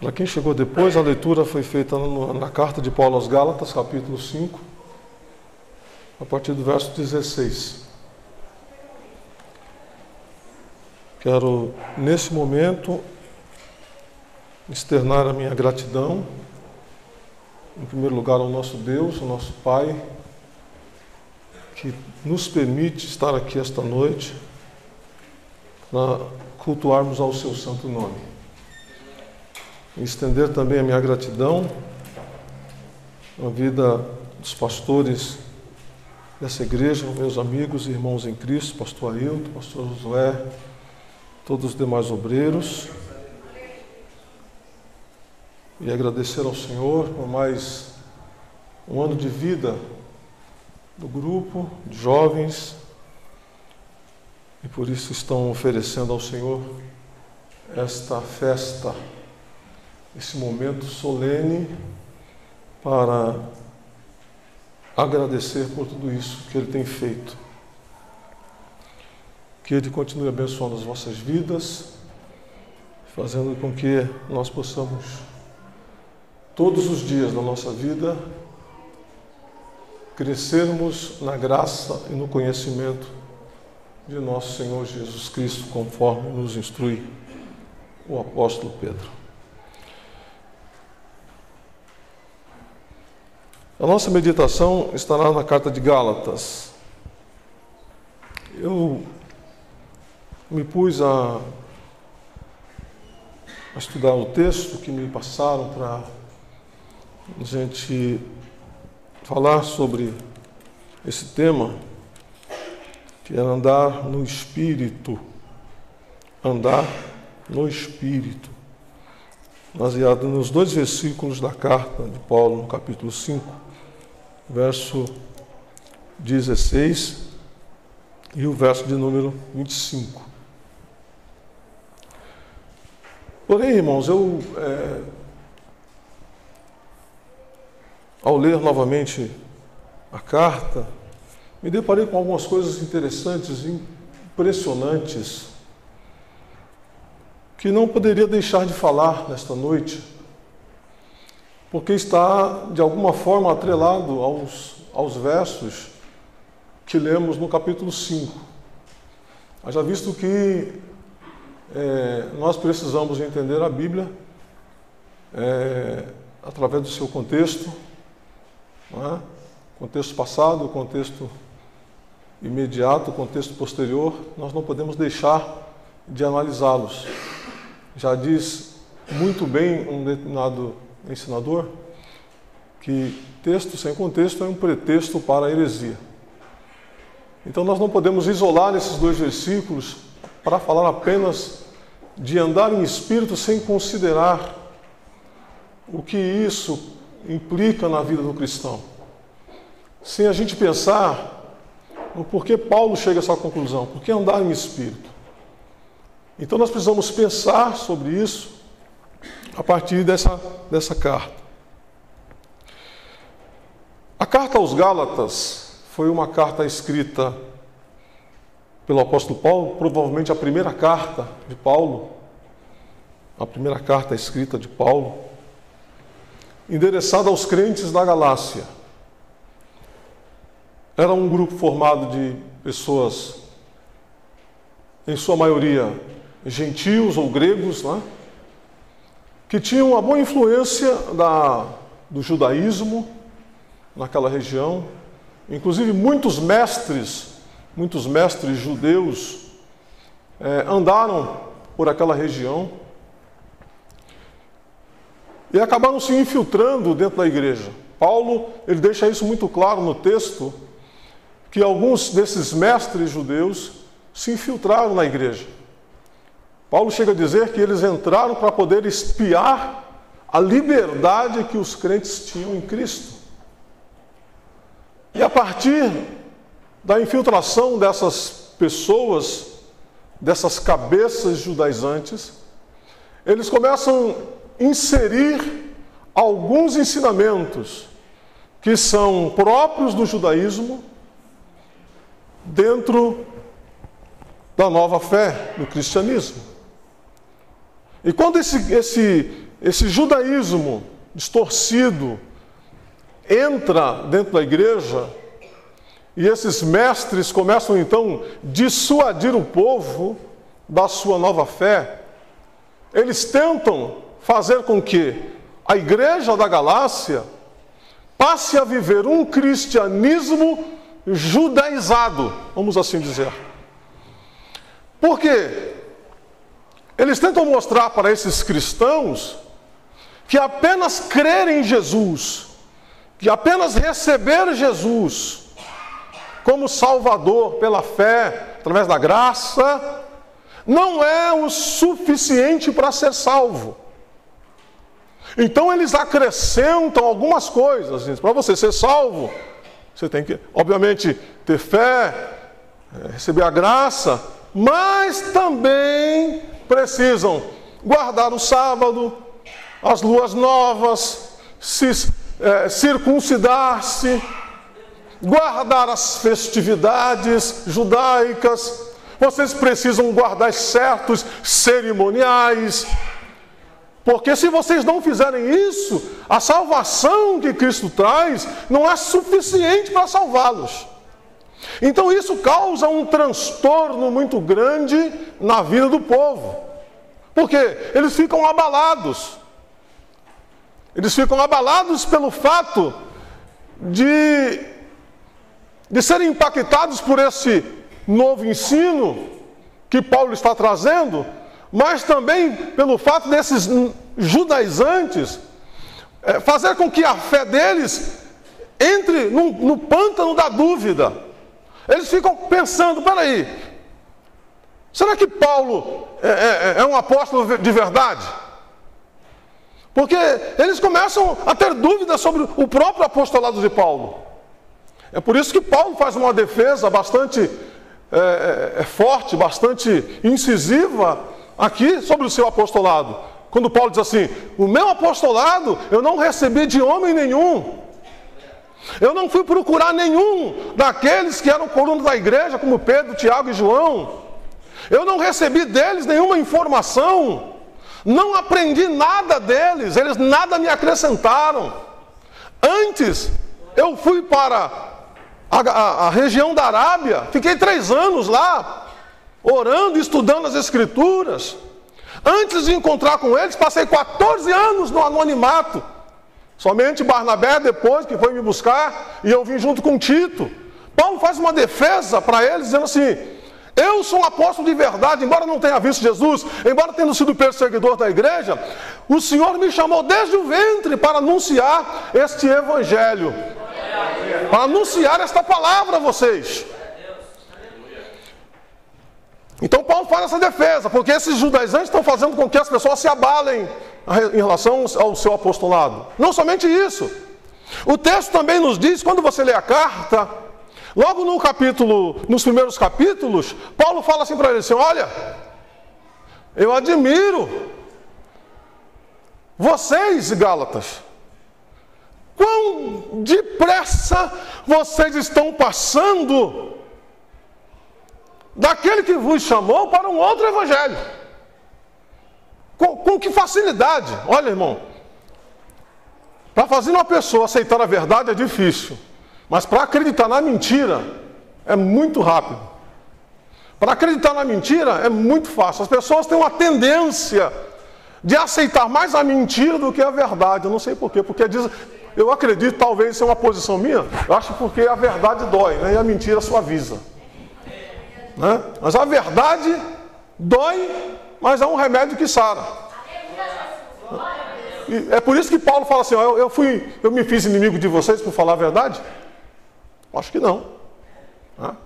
Para quem chegou depois, a leitura foi feita na carta de Paulo aos Gálatas, capítulo 5, a partir do verso 16. Quero, nesse momento, externar a minha gratidão, em primeiro lugar, ao nosso Deus, ao nosso Pai, que nos permite estar aqui esta noite para cultuarmos ao seu santo nome. E estender também a minha gratidão à vida dos pastores dessa igreja, meus amigos e irmãos em Cristo, pastor Ailton, pastor Josué, todos os demais obreiros. E agradecer ao Senhor por mais um ano de vida do grupo de jovens, e por isso estão oferecendo ao Senhor esta festa, esse momento solene, para agradecer por tudo isso que Ele tem feito. Que Ele continue abençoando as vossas vidas, fazendo com que nós possamos, todos os dias da nossa vida, crescermos na graça e no conhecimento de nosso Senhor Jesus Cristo, conforme nos instrui o apóstolo Pedro. A nossa meditação estará na carta de Gálatas. Eu me pus a estudar o texto que me passaram para a gente falar sobre esse tema, que é andar no Espírito. Andar no Espírito. Baseado nos 2 versículos da carta de Paulo, no capítulo 5, verso 16 e o verso de número 25. Porém, irmãos, eu ao ler novamente a carta, me deparei com algumas coisas interessantes e impressionantes que não poderia deixar de falar nesta noite, porque está, de alguma forma, atrelado aos versos que lemos no capítulo 5. Haja visto que nós precisamos entender a Bíblia através do seu contexto, não é? Contexto passado, contexto imediato, contexto posterior, nós não podemos deixar de analisá-los. Já diz muito bem um determinado ensinador que texto sem contexto é um pretexto para a heresia. Então nós não podemos isolar esses 2 versículos para falar apenas de andar em espírito sem considerar o que isso implica na vida do cristão. Sem a gente pensar no porquê Paulo chega a essa conclusão, por que andar em espírito. Então nós precisamos pensar sobre isso a partir dessa carta. A carta aos Gálatas foi uma carta escrita pelo apóstolo Paulo, provavelmente a primeira carta de Paulo, a primeira carta escrita de Paulo, endereçada aos crentes da Galácia. Era um grupo formado de pessoas, em sua maioria, gentios ou gregos, né, que tinham uma boa influência do judaísmo naquela região. Inclusive, muitos mestres judeus andaram por aquela região e acabaram se infiltrando dentro da igreja. Paulo, ele deixa isso muito claro no texto, que alguns desses mestres judeus se infiltraram na igreja. Paulo chega a dizer que eles entraram para poder espiar a liberdade que os crentes tinham em Cristo. E a partir da infiltração dessas pessoas, dessas cabeças judaizantes, eles começam a inserir alguns ensinamentos que são próprios do judaísmo dentro da nova fé, do cristianismo. E quando esse judaísmo distorcido entra dentro da igreja, e esses mestres começam então a dissuadir o povo da sua nova fé, eles tentam fazer com que a igreja da Galácia passe a viver um cristianismo judaizado, vamos assim dizer. Por quê? Eles tentam mostrar para esses cristãos que apenas crer em Jesus, que apenas receber Jesus como Salvador pela fé, através da graça, não é o suficiente para ser salvo. Então eles acrescentam algumas coisas. Para você ser salvo, você tem que, obviamente, ter fé, receber a graça, mas também precisam guardar o sábado, as luas novas, circuncidar-se, guardar as festividades judaicas. Vocês precisam guardar certos cerimoniais, porque se vocês não fizerem isso, a salvação que Cristo traz não é suficiente para salvá-los. Então isso causa um transtorno muito grande na vida do povo, porque eles ficam abalados. Eles ficam abalados pelo fato de serem impactados por esse novo ensino que Paulo está trazendo, mas também pelo fato desses judaizantes fazer com que a fé deles entre no pântano da dúvida. Eles ficam pensando, peraí, será que Paulo é um apóstolo de verdade? Porque eles começam a ter dúvidas sobre o próprio apostolado de Paulo. É por isso que Paulo faz uma defesa bastante forte, bastante incisiva aqui sobre o seu apostolado. Quando Paulo diz assim, o meu apostolado eu não recebi de homem nenhum. Eu não fui procurar nenhum daqueles que eram colunas da igreja, como Pedro, Tiago e João. Eu não recebi deles nenhuma informação. Não aprendi nada deles, eles nada me acrescentaram. Antes, eu fui para a região da Arábia, fiquei 3 anos lá, orando e estudando as Escrituras. Antes de encontrar com eles, passei 14 anos no anonimato. Somente Barnabé, depois que foi me buscar, e eu vim junto com Tito. Paulo faz uma defesa para eles, dizendo assim, eu sou um apóstolo de verdade, embora não tenha visto Jesus, embora tenha sido perseguidor da igreja, o Senhor me chamou desde o ventre para anunciar este evangelho, para anunciar esta palavra a vocês. Então Paulo faz essa defesa, porque esses judaizantes estão fazendo com que as pessoas se abalem em relação ao seu apostolado. Não somente isso, o texto também nos diz, quando você lê a carta, logo nos primeiros capítulos, Paulo fala assim para eles, assim, olha, eu admiro vocês, Gálatas, quão depressa vocês estão passando daquele que vos chamou para um outro evangelho. Com que facilidade. Olha, irmão, para fazer uma pessoa aceitar a verdade é difícil, mas para acreditar na mentira é muito rápido. Para acreditar na mentira é muito fácil. As pessoas têm uma tendência de aceitar mais a mentira do que a verdade. Eu não sei porquê, porque eu acredito, talvez isso é uma posição minha, eu acho porque a verdade dói, né, e a mentira suaviza. Né? Mas a verdade dói, mas é um remédio que sara. E é por isso que Paulo fala assim, ó, eu me fiz inimigo de vocês por falar a verdade? Acho que não. Né?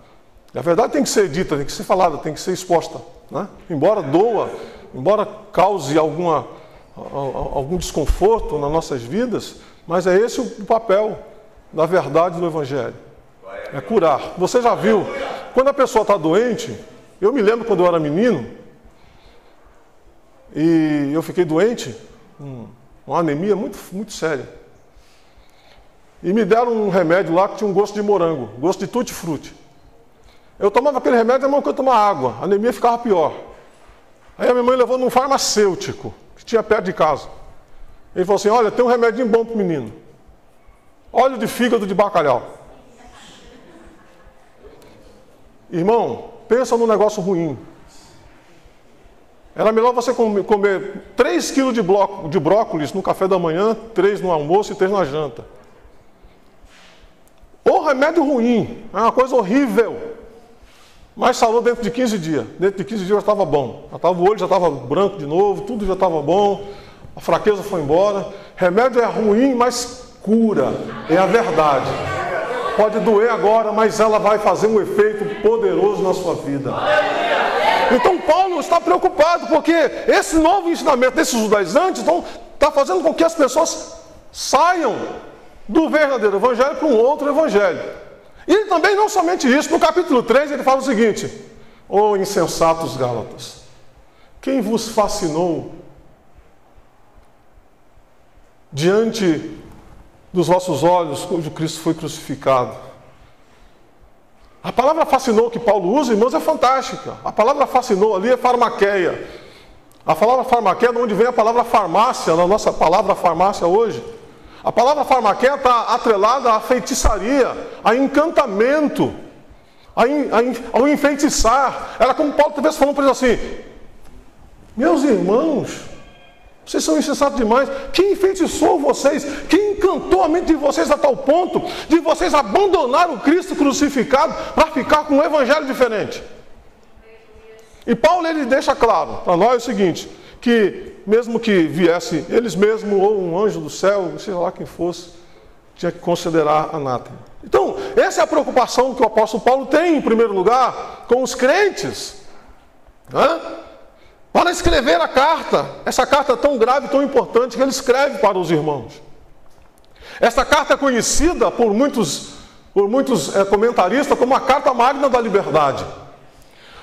A verdade tem que ser dita, tem que ser falada, tem que ser exposta. Né? Embora doa, embora cause algum desconforto nas nossas vidas, mas é esse o papel da verdade do Evangelho. É curar. Você já viu, quando a pessoa está doente, eu me lembro quando eu era menino, e eu fiquei doente, uma anemia muito, muito séria. E me deram um remédio lá que tinha um gosto de morango, gosto de tutti-frutti. Eu tomava aquele remédio, a mesma coisa que eu tomar água, a anemia ficava pior. Aí a minha mãe levou num farmacêutico, que tinha perto de casa. Ele falou assim, olha, tem um remedinho bom para o menino. Óleo de fígado de bacalhau. Irmão, pensa num negócio ruim. Era melhor você comer 3 quilos de brócolis no café da manhã, 3 no almoço e 3 na janta. Ou remédio ruim, é uma coisa horrível. Mas sarou dentro de 15 dias. Dentro de 15 dias já estava bom. O olho já estava branco de novo, tudo já estava bom. A fraqueza foi embora. Remédio é ruim, mas cura. É a verdade. Pode doer agora, mas ela vai fazer um efeito poderoso na sua vida. Então Paulo está preocupado, porque esse novo ensinamento desses judaizantes está fazendo com que as pessoas saiam do verdadeiro evangelho para um outro evangelho. E também não somente isso, no capítulo 3 ele fala o seguinte: ó insensatos Gálatas, quem vos fascinou diante dos vossos olhos, cujo Cristo foi crucificado? A palavra fascinou que Paulo usa, irmãos, é fantástica. A palavra fascinou ali é farmaqueia. A palavra farmaqueia é de onde vem a palavra farmácia, na nossa palavra farmácia hoje. A palavra farmaqueia está atrelada à feitiçaria, a encantamento, ao enfeitiçar. Era como Paulo talvez falando para eles assim: meus irmãos, vocês são insensatos demais. Quem enfeitiçou vocês? Quem encantou a mente de vocês a tal ponto de vocês abandonarem o Cristo crucificado para ficar com um evangelho diferente? E Paulo ele deixa claro para nós o seguinte, que mesmo que viesse eles mesmos ou um anjo do céu, seja lá quem fosse, tinha que considerar anátema. Então, essa é a preocupação que o apóstolo Paulo tem, em primeiro lugar, com os crentes, né? Para escrever a carta, essa carta tão grave, tão importante, que ele escreve para os irmãos. Essa carta é conhecida por muitos comentaristas como a carta magna da liberdade.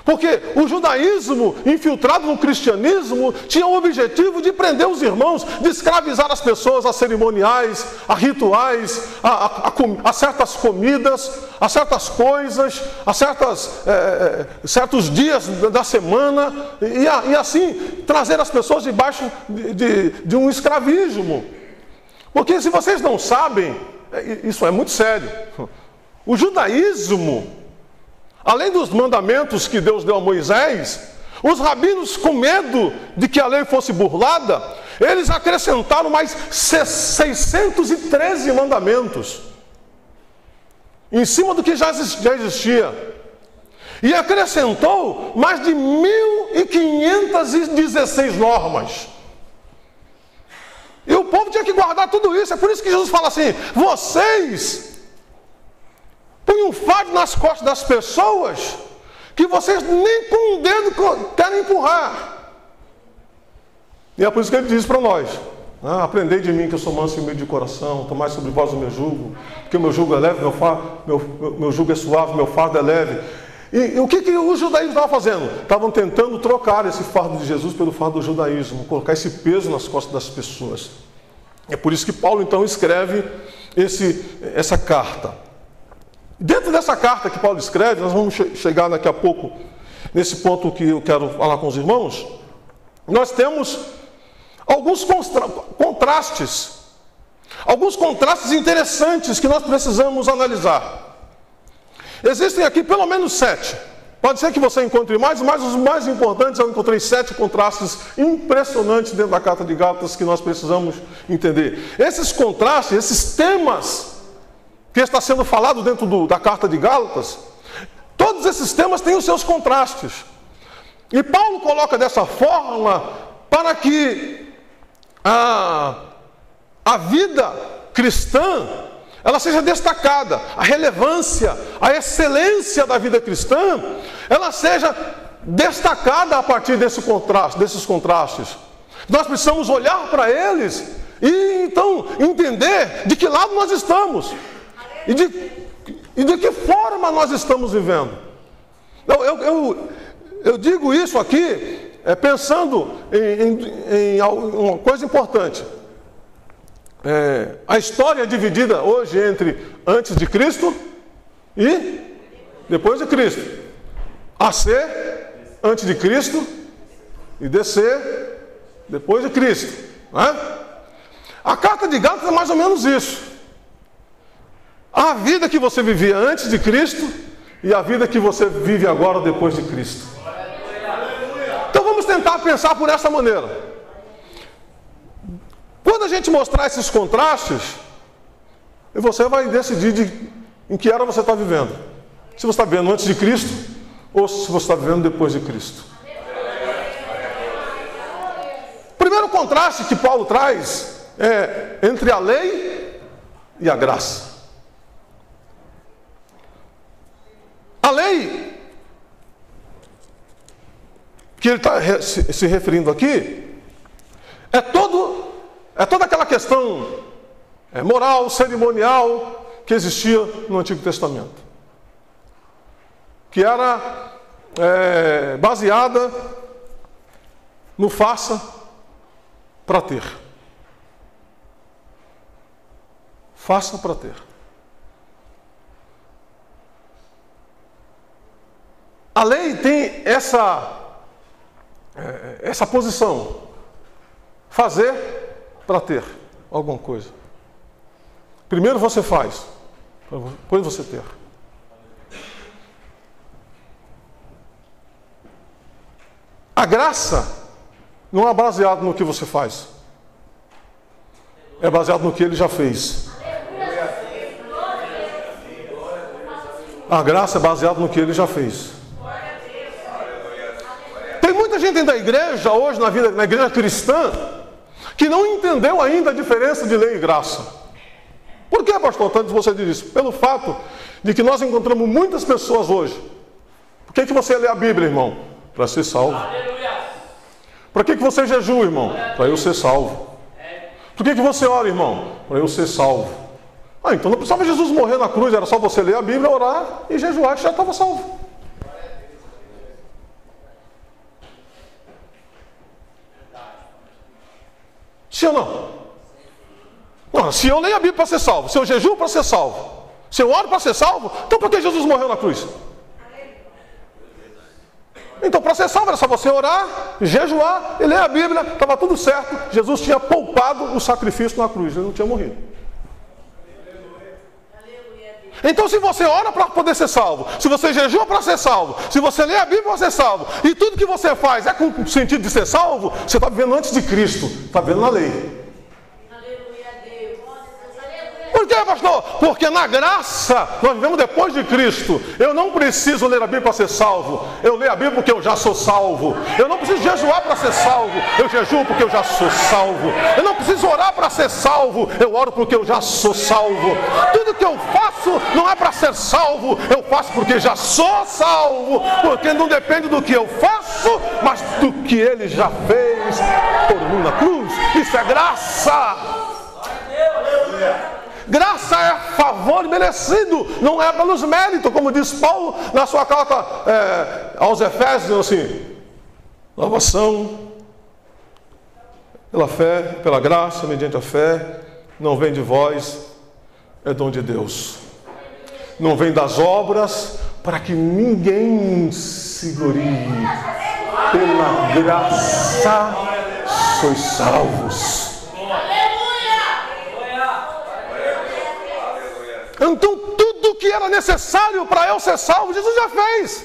Porque o judaísmo, infiltrado no cristianismo, tinha o objetivo de prender os irmãos, de escravizar as pessoas a cerimoniais, a rituais, a certas comidas, a certas coisas, a certos dias da semana, e assim trazer as pessoas debaixo de um escravismo. Porque se vocês não sabem, isso é muito sério, o judaísmo, além dos mandamentos que Deus deu a Moisés, os rabinos, com medo de que a lei fosse burlada, eles acrescentaram mais 613 mandamentos, em cima do que já existia. E acrescentou mais de 1.516 normas. E o povo tinha que guardar tudo isso. É por isso que Jesus fala assim: vocês põe um fardo nas costas das pessoas que vocês nem com um dedo querem empurrar. E é por isso que ele diz para nós: aprendei de mim que eu sou manso e humilde de coração, tomai sobre vós o meu jugo, porque o meu jugo é leve, meu jugo é suave, meu fardo é leve. E o que os judaísmos estavam fazendo? Estavam tentando trocar esse fardo de Jesus pelo fardo do judaísmo, colocar esse peso nas costas das pessoas. É por isso que Paulo então escreve essa carta. Dentro dessa carta que Paulo escreve, nós vamos chegar daqui a pouco nesse ponto que eu quero falar com os irmãos, nós temos alguns contrastes interessantes que nós precisamos analisar. Existem aqui pelo menos 7. Pode ser que você encontre mais, mas os mais importantes eu encontrei 7 contrastes impressionantes dentro da carta de Gálatas que nós precisamos entender. Esses contrastes, esses temas que está sendo falado dentro da carta de Gálatas, todos esses temas têm os seus contrastes. E Paulo coloca dessa forma para que a vida cristã ela seja destacada, a relevância, a excelência da vida cristã, ela seja destacada a partir desses contrastes. Nós precisamos olhar para eles e então entender de que lado nós estamos. E de que forma nós estamos vivendo? Eu digo isso aqui pensando em uma coisa importante. A história é dividida hoje entre antes de Cristo e depois de Cristo. AC, antes de Cristo, e descer depois de Cristo. Não é? A carta de Gálatas é mais ou menos isso. A vida que você vivia antes de Cristo e a vida que você vive agora depois de Cristo. Então vamos tentar pensar por essa maneira. Quando a gente mostrar esses contrastes, você vai decidir em que era você está vivendo. Se você está vivendo antes de Cristo ou se você está vivendo depois de Cristo. O primeiro contraste que Paulo traz é entre a lei e a graça. A lei, que ele está se referindo aqui, é toda aquela questão moral, cerimonial, que existia no Antigo Testamento. Que era baseada no faça para ter. Faça para ter. A lei tem essa posição. Fazer para ter alguma coisa. Primeiro você faz, depois você ter. A graça não é baseada no que você faz. É baseado no que ele já fez. A graça é baseada no que ele já fez. Tem muita gente dentro da igreja hoje, na igreja cristã, que não entendeu ainda a diferença de lei e graça. Por que, pastor, tanto você diz isso? Pelo fato de que nós encontramos muitas pessoas hoje. Por que você lê a Bíblia, irmão? Para ser salvo. Para que você jejua, irmão? Para eu ser salvo. Por que você ora, irmão? Para eu ser salvo. Então não precisava Jesus morrer na cruz, era só você ler a Bíblia, orar e jejuar, que já estava salvo. Sim ou não? Não, se eu leio a Bíblia para ser salvo, se eu jejuo para ser salvo, se eu oro para ser salvo, então por que Jesus morreu na cruz? Então para ser salvo era só você orar, jejuar e ler a Bíblia, estava tudo certo. Jesus tinha poupado o sacrifício na cruz, ele não tinha morrido. Então se você ora para poder ser salvo, se você jejua para ser salvo, se você lê a Bíblia para ser salvo, e tudo que você faz é com o sentido de ser salvo, você está vivendo antes de Cristo, está vivendo na lei. Por quê, pastor? Porque na graça nós vivemos depois de Cristo. Eu não preciso ler a Bíblia para ser salvo. Eu leio a Bíblia porque eu já sou salvo. Eu não preciso jejuar para ser salvo. Eu jejuo porque eu já sou salvo. Eu não preciso orar para ser salvo. Eu oro porque eu já sou salvo. Tudo que eu faço não é para ser salvo. Eu faço porque já sou salvo. Porque não depende do que eu faço, mas do que Ele já fez por mim na cruz. Isso é graça. Graça é favor merecido, não é pelos méritos, como diz Paulo na sua carta aos Efésios, assim, salvação pela fé, pela graça, mediante a fé, não vem de vós, é dom de Deus. Não vem das obras, para que ninguém se glorie. Pela graça sois salvos. Então tudo que era necessário para eu ser salvo, Jesus já fez.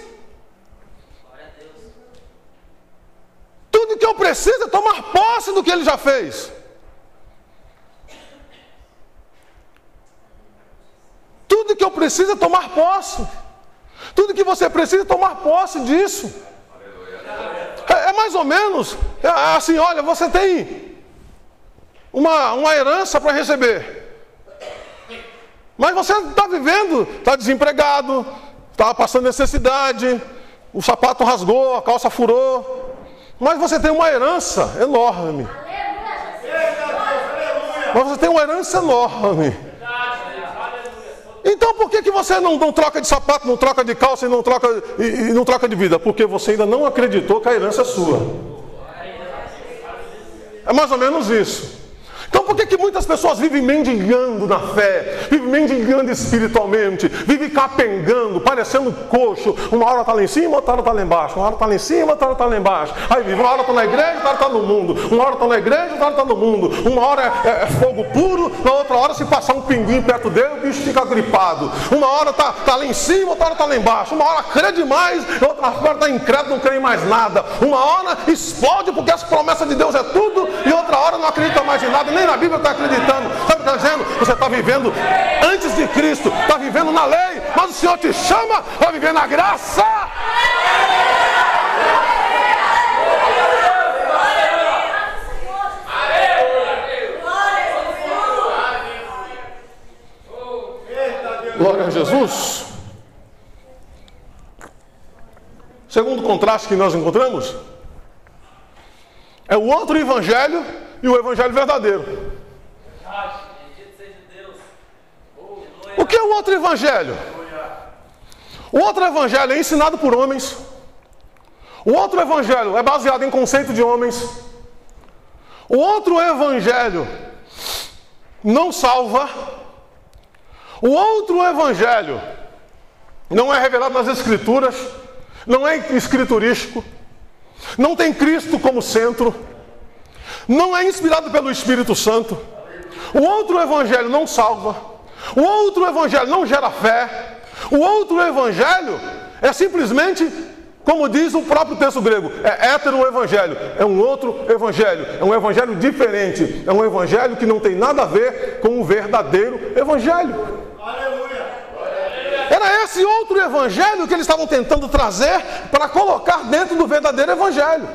Tudo que eu preciso é tomar posse do que Ele já fez. Tudo que eu preciso é tomar posse. Tudo que você precisa é tomar posse disso. É mais ou menos assim, olha, você tem uma herança para receber. Mas você está vivendo, está desempregado, está passando necessidade, o sapato rasgou, a calça furou. Mas você tem uma herança enorme. Mas você tem uma herança enorme. Então por que você não troca de sapato, não troca de calça e não troca de vida? Porque você ainda não acreditou que a herança é sua. É mais ou menos isso. Então por que muitas pessoas vivem mendigando na fé, vivem mendigando espiritualmente, vivem capengando, parecendo coxo? Uma hora está lá em cima, outra hora está lá embaixo, uma hora está lá em cima, outra hora está lá embaixo. Aí vive, uma hora está na igreja, outra hora está no mundo, uma hora está na igreja, outra hora está no mundo, uma hora é fogo puro, na outra hora se passar um pinguim perto dele, o bicho fica gripado. Uma hora está lá em cima, outra hora está lá embaixo, uma hora crê demais, outra hora está incrédulo, não crê em mais nada. Uma hora explode porque as promessas de Deus é tudo, e outra hora não acredita mais em nada, nem na Bíblia está acreditando. Sabe o que está dizendo? Você está vivendo antes de Cristo, está vivendo na lei, mas o Senhor te chama para viver na graça. Glória a Jesus. Segundo contraste que nós encontramos é o outro evangelho e o evangelho verdadeiro. O que é o outro evangelho? O outro evangelho é ensinado por homens. O outro evangelho é baseado em conceito de homens. O outro evangelho não salva. O outro evangelho não é revelado nas Escrituras, não é escriturístico, não tem Cristo como centro, não é inspirado pelo Espírito Santo. O outro evangelho não salva. O outro evangelho não gera fé. O outro evangelho é simplesmente, como diz o próprio texto grego, é hétero-evangelho, é um outro evangelho, é um evangelho diferente, é um evangelho que não tem nada a ver com o verdadeiro evangelho. Era esse outro evangelho que eles estavam tentando trazer para colocar dentro do verdadeiro evangelho.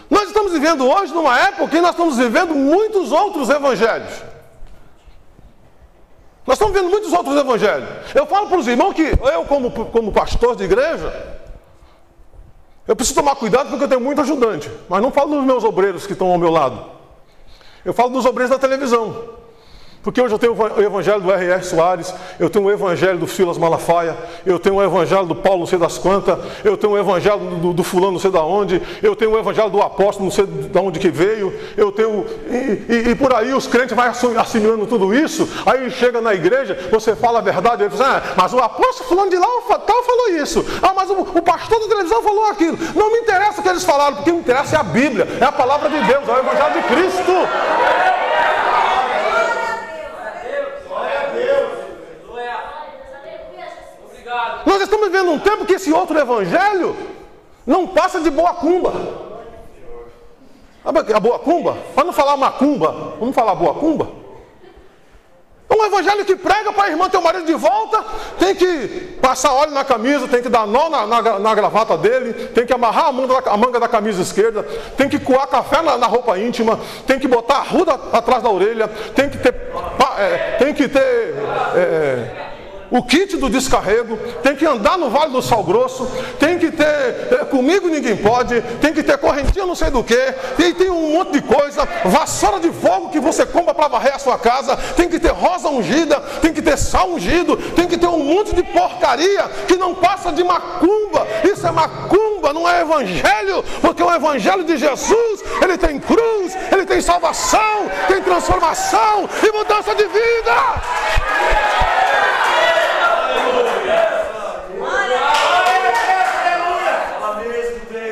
Nós estamos vivendo hoje numa época em que nós estamos vivendo muitos outros evangelhos. Nós estamos vendo muitos outros evangelhos. Eu falo para os irmãos que eu, como pastor de igreja, eu preciso tomar cuidado porque eu tenho muito ajudante. Mas não falo dos meus obreiros que estão ao meu lado. Eu falo dos obreiros da televisão. Porque hoje eu tenho o evangelho do R.R. Soares, eu tenho o evangelho do Silas Malafaia, eu tenho o evangelho do Paulo não sei das quantas, eu tenho o evangelho do fulano não sei da onde, eu tenho o evangelho do apóstolo não sei de onde que veio, eu tenho... E por aí os crentes vão assimilando tudo isso, aí chega na igreja, você fala a verdade, ele fala assim, mas o apóstolo fulano de lá tal falou isso, mas o pastor da televisão falou aquilo. Não me interessa o que eles falaram, porque me interessa é a Bíblia, é a palavra de Deus, é o evangelho de Cristo. Nós estamos vivendo um tempo que esse outro evangelho não passa de boa cumba. Sabe a boa cumba? Para não falar macumba, vamos falar boa cumba? É um evangelho que prega para a irmã ter o marido de volta, tem que passar óleo na camisa, tem que dar nó na gravata dele, tem que amarrar a manga da camisa esquerda, tem que coar café na roupa íntima, tem que botar a ruda atrás da orelha, tem que ter o kit do descarrego, tem que andar no Vale do Sal Grosso, tem que ter comigo ninguém pode, tem que ter correntinha não sei do que, tem um monte de coisa, vassoura de fogo que você compra para varrer a sua casa, tem que ter rosa ungida, tem que ter sal ungido, tem que ter um monte de porcaria que não passa de macumba. Isso é macumba, não é evangelho, porque o evangelho de Jesus, ele tem cruz, ele tem salvação, tem transformação e mudança de vida.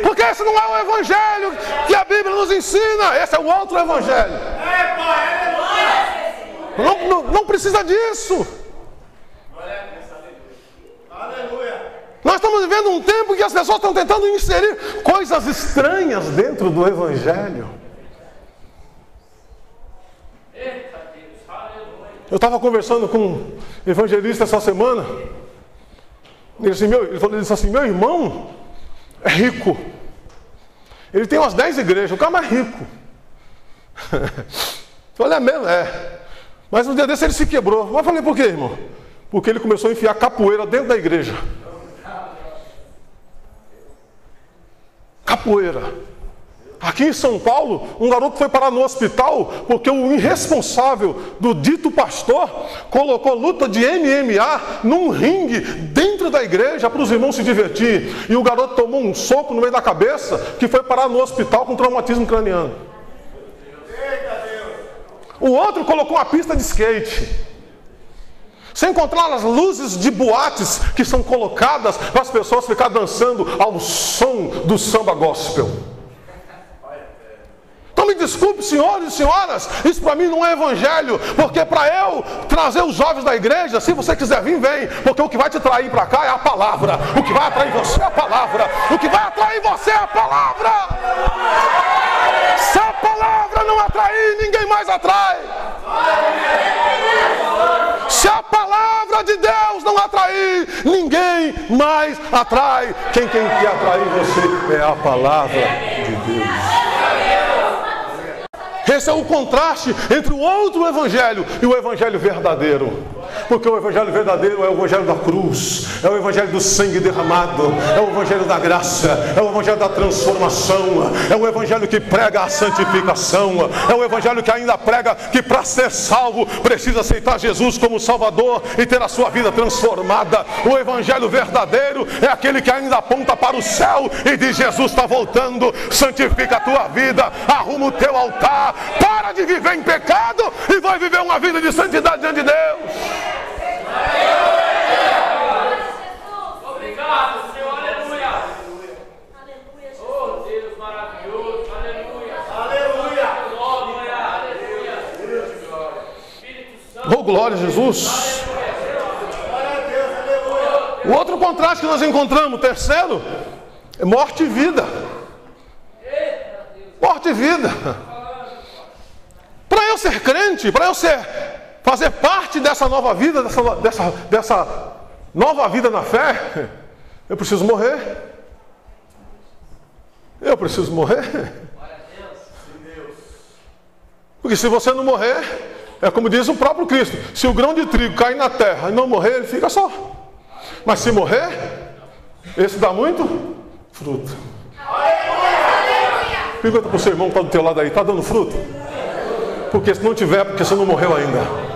Porque esse não é o evangelho que a Bíblia nos ensina, esse é o outro evangelho. Não precisa disso. Nós estamos vivendo um tempo em que as pessoas estão tentando inserir coisas estranhas dentro do evangelho. Eu estava conversando com um evangelista essa semana. Ele disse assim, meu irmão é rico. Ele tem umas 10 igrejas, o cara mais rico. Eu falei, é mesmo? É. Mas um dia desse ele se quebrou. Mas eu falei, por quê, irmão? Porque ele começou a enfiar capoeira dentro da igreja. Capoeira. Aqui em São Paulo, um garoto foi parar no hospital porque o irresponsável do dito pastor colocou luta de MMA num ringue dentro da igreja para os irmãos se divertir. E o garoto tomou um soco no meio da cabeça que foi parar no hospital com traumatismo craniano. O outro colocou uma pista de skate. Sem contar as luzes de boates que são colocadas para as pessoas ficar dançando ao som do samba gospel. Então me desculpe, senhores e senhoras, isso para mim não é evangelho, porque para eu trazer os jovens da igreja, se você quiser vir, vem, porque o que vai te atrair para cá é a palavra, o que vai atrair você é a palavra, o que vai atrair você é a palavra. Se a palavra não atrair, ninguém mais atrai. Se a palavra de Deus não atrair, ninguém mais atrai. Quem quer atrair você é a palavra de Deus. Esse é o contraste entre o outro evangelho e o evangelho verdadeiro. Porque o evangelho verdadeiro é o evangelho da cruz, é o evangelho do sangue derramado, é o evangelho da graça, é o evangelho da transformação, é o evangelho que prega a santificação, é o evangelho que ainda prega que para ser salvo precisa aceitar Jesus como Salvador e ter a sua vida transformada. O evangelho verdadeiro é aquele que ainda aponta para o céu e diz: Jesus está voltando, santifica a tua vida, arruma o teu altar, para de viver em pecado e vai viver uma vida de santidade diante de Deus. Obrigado, Senhor, aleluia. Oh, Deus maravilhoso, aleluia. Oh, glória a Jesus. O outro contraste que nós encontramos, terceiro, é morte e vida. Morte e vida. Para eu ser crente, para eu fazer parte dessa nova vida, dessa nova vida na fé, eu preciso morrer. Eu preciso morrer. Porque se você não morrer, é como diz o próprio Cristo: se o grão de trigo cair na terra e não morrer, ele fica só. Mas se morrer, esse dá muito fruto. Pergunta para o seu irmão que está do teu lado aí: está dando fruto? Porque se não tiver, porque você não morreu ainda.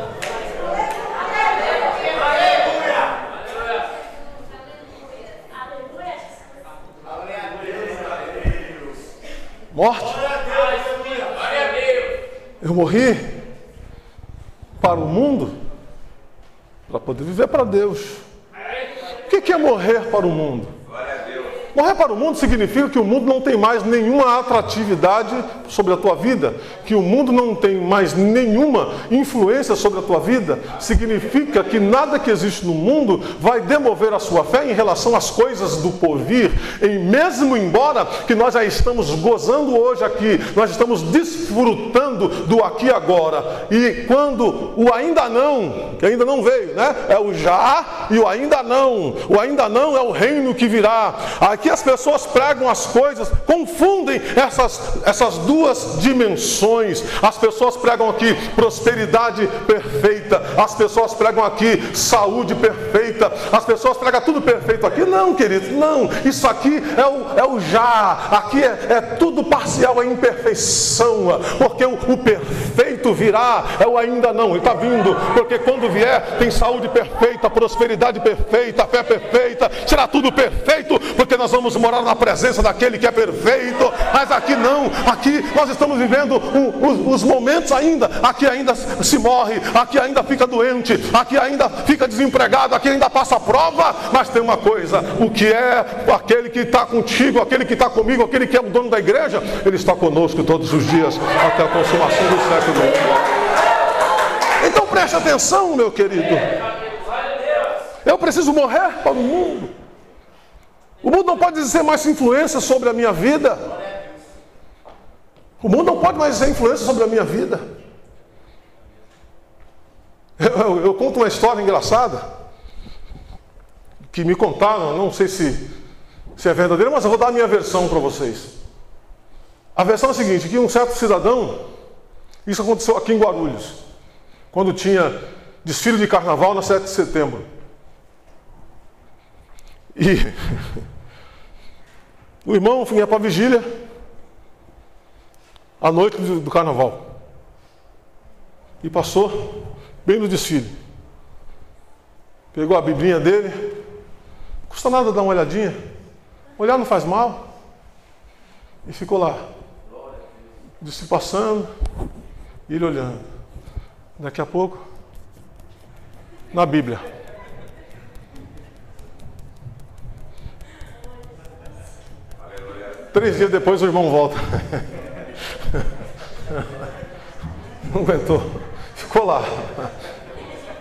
Morte. Eu morri para o mundo para poder viver para Deus. O que é morrer para o mundo? Morrer para o mundo significa que o mundo não tem mais nenhuma atratividade sobre a tua vida, que o mundo não tem mais nenhuma influência sobre a tua vida. Significa que nada que existe no mundo vai demover a sua fé em relação às coisas do porvir. E mesmo embora que nós já estamos gozando hoje aqui, nós estamos desfrutando do aqui e agora. E quando o ainda não, que ainda não veio, né? É o já e o ainda não. O ainda não é o reino que virá. Aqui as pessoas pregam as coisas, confundem essas duas dimensões. As pessoas pregam aqui prosperidade perfeita, as pessoas pregam aqui saúde perfeita, as pessoas pregam tudo perfeito aqui. Não, querido, não. Isso aqui é o já. Aqui é tudo parcial, é imperfeição. Porque o perfeito virá, é o ainda não. Ele está vindo, porque quando vier tem saúde perfeita, prosperidade perfeita, fé perfeita, será tudo perfeito, porque nós vamos morar na presença daquele que é perfeito. Mas aqui não, aqui nós estamos vivendo os momentos ainda, aqui ainda se morre, aqui ainda fica doente, aqui ainda fica desempregado, aqui ainda passa prova. Mas tem uma coisa: o que é aquele que está contigo, aquele que está comigo, aquele que é o dono da igreja, ele está conosco todos os dias até a consumação do século. Então preste atenção, meu querido, eu preciso morrer para o mundo. O mundo não pode exercer mais influência sobre a minha vida. O mundo não pode mais exercer influência sobre a minha vida. Eu conto uma história engraçada que me contaram, não sei se é verdadeira, mas eu vou dar a minha versão para vocês. A versão é a seguinte: que um certo cidadão, isso aconteceu aqui em Guarulhos, quando tinha desfile de carnaval na 7 de setembro. E o irmão vinha para a vigília à noite do carnaval e passou bem no desfile. Pegou a biblinha dele, não custa nada dar uma olhadinha, olhar não faz mal, e ficou lá, o desfile passando e ele olhando. Daqui a pouco, na Bíblia. Três dias depois o irmão volta. Não aguentou. Ficou lá.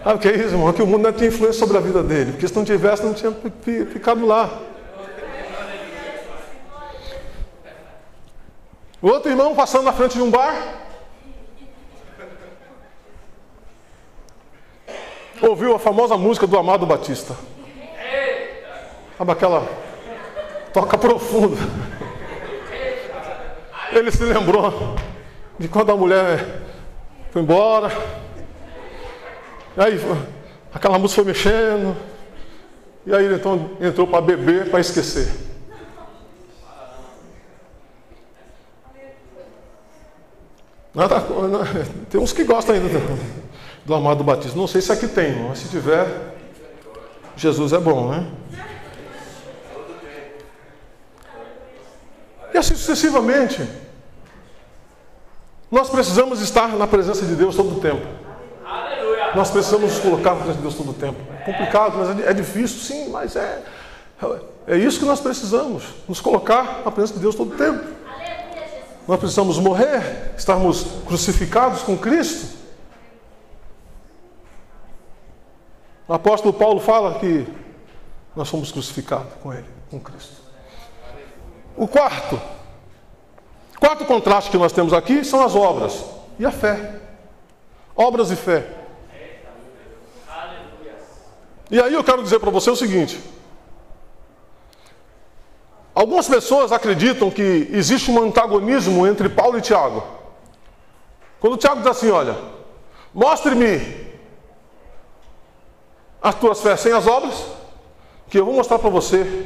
Ah, o que é isso, irmão? É que o mundo não tinha influência sobre a vida dele. Porque se não tivesse, não tinha ficado lá. O outro irmão passando na frente de um bar. Ouviu a famosa música do Amado Batista. Sabe aquela toca profunda. Ele se lembrou de quando a mulher foi embora. Aí aquela música foi mexendo. E aí ele então entrou para beber, para esquecer. Tem uns que gostam ainda do Amado Batista. Não sei se aqui tem, mas se tiver, Jesus é bom, né? E assim sucessivamente. Nós precisamos estar na presença de Deus todo o tempo. Aleluia. Nós precisamos nos colocar na presença de Deus todo o tempo. É complicado, mas é difícil, sim, mas é isso que nós precisamos. Nos colocar na presença de Deus todo o tempo. Nós precisamos morrer, estarmos crucificados com Cristo. O apóstolo Paulo fala que nós fomos crucificados com Ele, com Cristo. O quarto contraste que nós temos aqui são as obras e a fé. Obras e fé. E aí eu quero dizer para você o seguinte. Algumas pessoas acreditam que existe um antagonismo entre Paulo e Tiago. Quando Tiago diz assim, olha, mostre-me as tuas fés sem as obras, que eu vou mostrar para você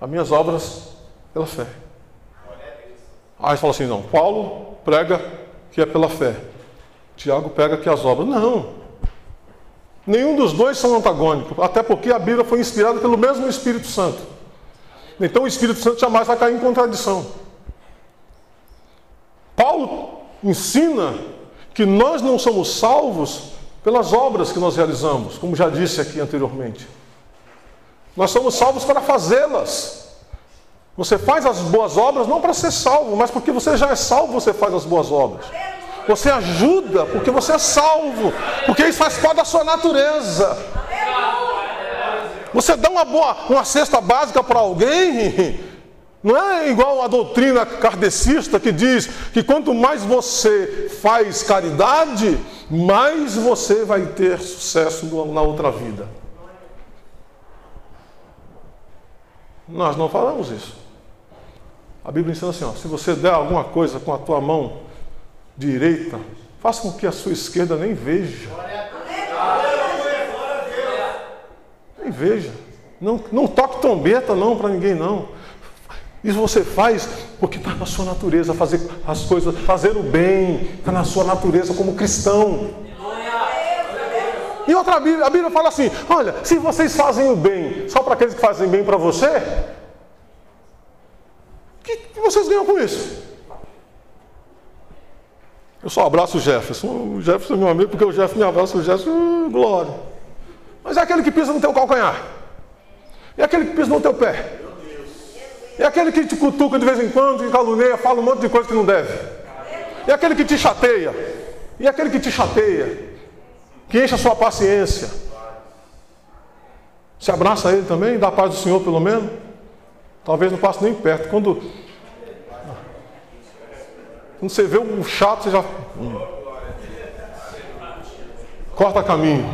as minhas obras pela fé. Aí fala assim, não, Paulo prega que é pela fé. Tiago prega que é as obras. Não. Nenhum dos dois são antagônicos, até porque a Bíblia foi inspirada pelo mesmo Espírito Santo. Então o Espírito Santo jamais vai cair em contradição. Paulo ensina que nós não somos salvos pelas obras que nós realizamos, como já disse aqui anteriormente. Nós somos salvos para fazê-las. Você faz as boas obras não para ser salvo, mas porque você já é salvo, você faz as boas obras. Você ajuda porque você é salvo, porque isso faz parte da sua natureza. Você dá uma cesta básica para alguém, não é igual a doutrina kardecista que diz que quanto mais você faz caridade, mais você vai ter sucesso na outra vida. Nós não falamos isso. A Bíblia ensina assim, ó, se você der alguma coisa com a tua mão direita, faça com que a sua esquerda nem veja. Nem veja. Não toque trombeta não para ninguém não. Isso você faz porque está na sua natureza, fazer as coisas, fazer o bem, está na sua natureza como cristão. E outra a Bíblia fala assim, olha, se vocês fazem o bem só para aqueles que fazem bem para você, o que vocês ganham com isso? Eu só abraço o Jefferson. O Jefferson é meu amigo, porque o Jefferson me abraça, o Jefferson, glória. Mas é aquele que pisa no teu calcanhar. É aquele que pisa no teu pé. É aquele que te cutuca de vez em quando, te caluneia, fala um monte de coisa que não deve. É aquele que te chateia. E aquele que te chateia, que enche a sua paciência. Se abraça a ele também, dá a paz do Senhor pelo menos. Talvez não passe nem perto. Quando você vê um chato, você já corta caminho.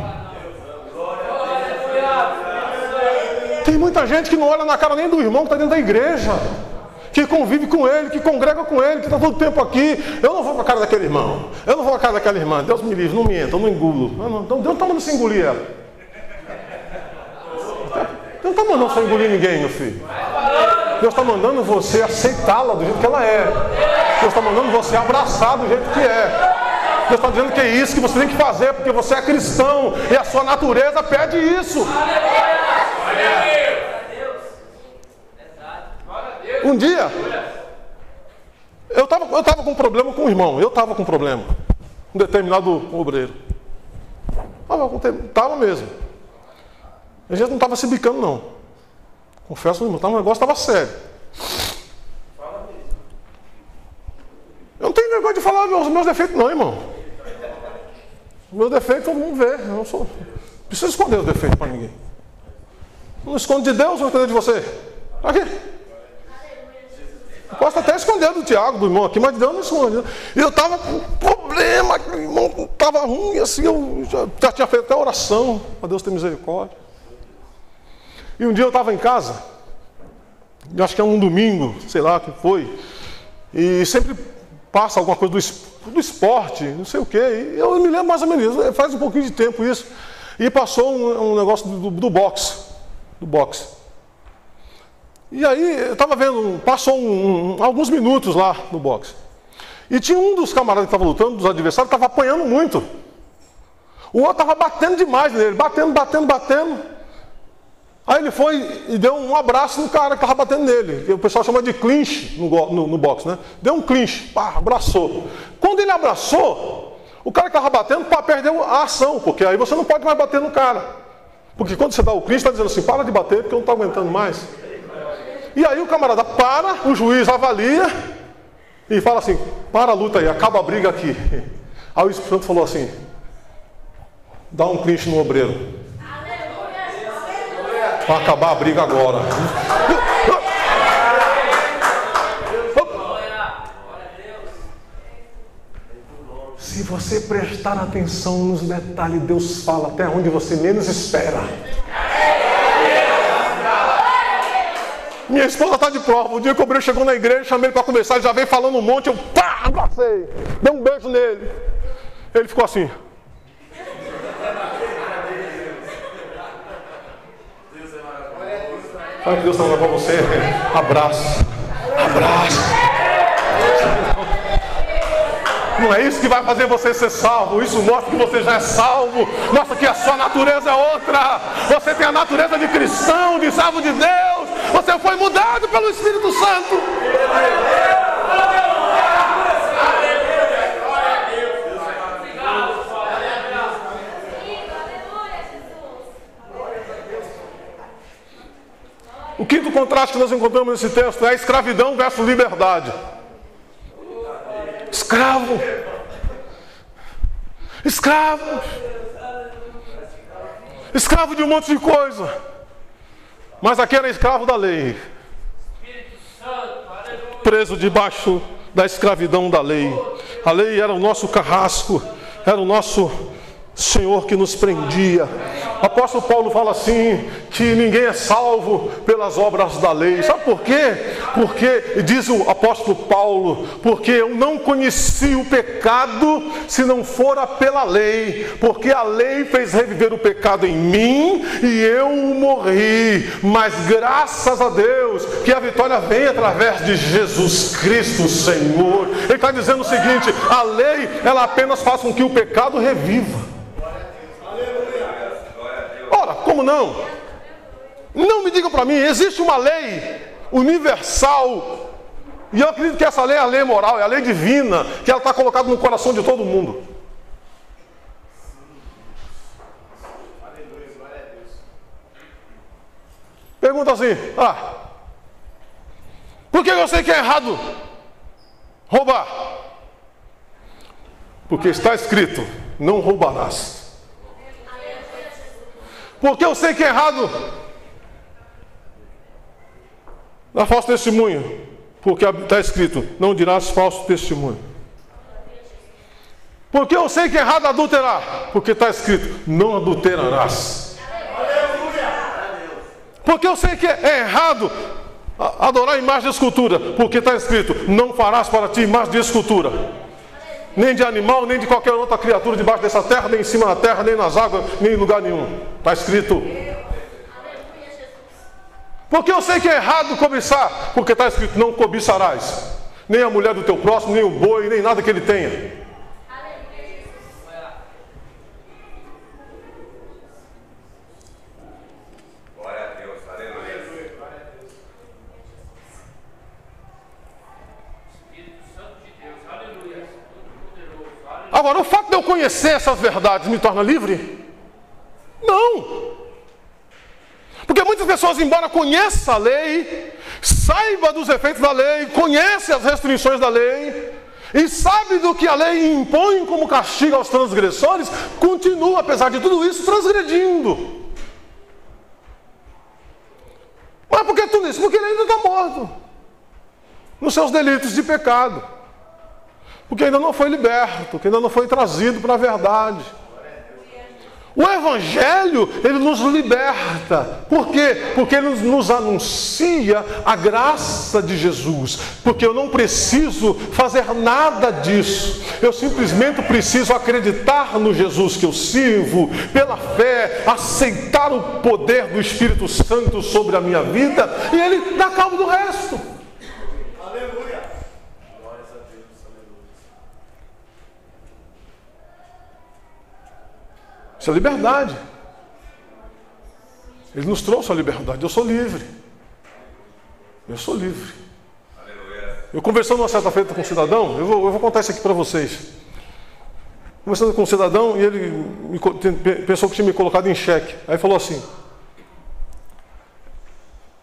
Tem muita gente que não olha na cara nem do irmão que está dentro da igreja, que convive com ele, que congrega com ele, que está todo tempo aqui. Eu não vou com a cara daquele irmão, eu não vou com a cara daquela irmã. Deus me livre, não mienta, eu não engulo. Deus não está mandando você engolir ela. Deus não está mandando você engolir ninguém, meu filho. Deus está mandando você aceitá-la do jeito que ela é. Deus está mandando você abraçar do jeito que é. Deus está dizendo que é isso que você tem que fazer, porque você é cristão e a sua natureza pede isso. Um dia, eu estava com um problema com o irmão. Eu estava com um problema. um determinado obreiro. Estava mesmo. A gente não estava se bicando, não. Confesso, irmão, o negócio estava sério. Eu não tenho negócio de falar os meus defeitos, não, irmão. Os meus defeitos todo mundo vê. Eu não preciso esconder os defeitos para ninguém. Não esconde de Deus, não esconde de você. Aqui. Eu posso até esconder do Tiago, do irmão aqui, mas de Deus não esconde. E eu estava com problema, o irmão estava ruim, assim, eu já tinha feito até oração, para Deus ter misericórdia. E um dia eu estava em casa, eu acho que é um domingo, sei lá o que foi, e sempre passa alguma coisa do esporte, não sei o quê, e eu me lembro mais ou menos, faz um pouquinho de tempo isso, e passou um negócio do boxe. E aí, eu estava vendo, passou alguns minutos lá no boxe. E tinha um dos camaradas que estava lutando, dos adversários, estava apanhando muito. O outro estava batendo demais nele, batendo. Aí ele foi e deu um abraço no cara que estava batendo nele. Que o pessoal chama de clinch no boxe, né? Deu um clinch, pá, abraçou. Quando ele abraçou, o cara que estava batendo, pá, perdeu a ação, porque aí você não pode mais bater no cara. Porque quando você dá o clinch, está dizendo assim, para de bater, porque eu não estou aguentando mais. E aí o camarada para, o juiz avalia e fala assim, para a luta aí, acaba a briga aqui. Aí o Espírito Santo falou assim, dá um clinch no obreiro. Para acabar a briga agora. Se você prestar atenção nos detalhes, Deus fala até onde você menos espera. Minha esposa está de prova. O dia que o obreiro chegou na igreja, chamei ele para conversar, ele já veio falando um monte, eu pá, abracei, dei um beijo nele. Ele ficou assim. Sabe que Deus está falando para você? Abraço. Não é isso que vai fazer você ser salvo. Isso mostra que você já é salvo. Mostra que a sua natureza é outra. Você tem a natureza de cristão, de salvo de Deus. Você foi mudado pelo Espírito Santo. O quinto contraste que nós encontramos nesse texto é a escravidão versus liberdade. Escravo. Escravo de um monte de coisa. Mas aqui era escravo da lei. Preso debaixo da escravidão da lei. A lei era o nosso carrasco. Era o nosso Senhor que nos prendia. O apóstolo Paulo fala assim, que ninguém é salvo pelas obras da lei. Sabe por quê? Porque, diz o apóstolo Paulo, porque eu não conheci o pecado se não fora pela lei. Porque a lei fez reviver o pecado em mim e eu morri. Mas graças a Deus que a vitória vem através de Jesus Cristo, Senhor. Ele está dizendo o seguinte, a lei, ela apenas faz com que o pecado reviva. Ora, como não? Não me digam para mim, existe uma lei universal, e eu acredito que essa lei é a lei moral, é a lei divina, que ela está colocada no coração de todo mundo. Pergunta assim, por que eu sei que é errado roubar? Porque está escrito, não roubarás. Porque eu sei que é errado dar falso testemunho. Porque está escrito, não dirás falso testemunho. Porque eu sei que é errado adulterar. Porque está escrito, não adulterarás. Porque eu sei que é errado adorar imagem de escultura. Porque está escrito, não farás para ti imagem de escultura. Nem de animal, nem de qualquer outra criatura debaixo dessa terra, nem em cima da terra, nem nas águas, nem em lugar nenhum. Está escrito. Porque eu sei que é errado cobiçar, porque está escrito, não cobiçarás. Nem a mulher do teu próximo, nem o boi, nem nada que ele tenha. Agora, o fato de eu conhecer essas verdades me torna livre? Não. Porque muitas pessoas, embora conheçam a lei, saiba dos efeitos da lei, conhece as restrições da lei, e sabe do que a lei impõe como castigo aos transgressores, continua, apesar de tudo isso, transgredindo. Mas por que tudo isso? Porque ele ainda está morto nos seus delitos de pecado. Porque ainda não foi liberto, porque ainda não foi trazido para a verdade. O Evangelho, ele nos liberta. Por quê? Porque ele nos anuncia a graça de Jesus. Porque eu não preciso fazer nada disso. Eu simplesmente preciso acreditar no Jesus que eu sirvo, pela fé, aceitar o poder do Espírito Santo sobre a minha vida, e ele dá cabo do resto. Aleluia! Isso é liberdade. Ele nos trouxe a liberdade. Eu sou livre. Eu sou livre. Eu conversando uma certa feita com um cidadão, eu vou contar isso aqui para vocês. Conversando com um cidadão, e ele pensou que tinha me colocado em xeque. Aí falou assim: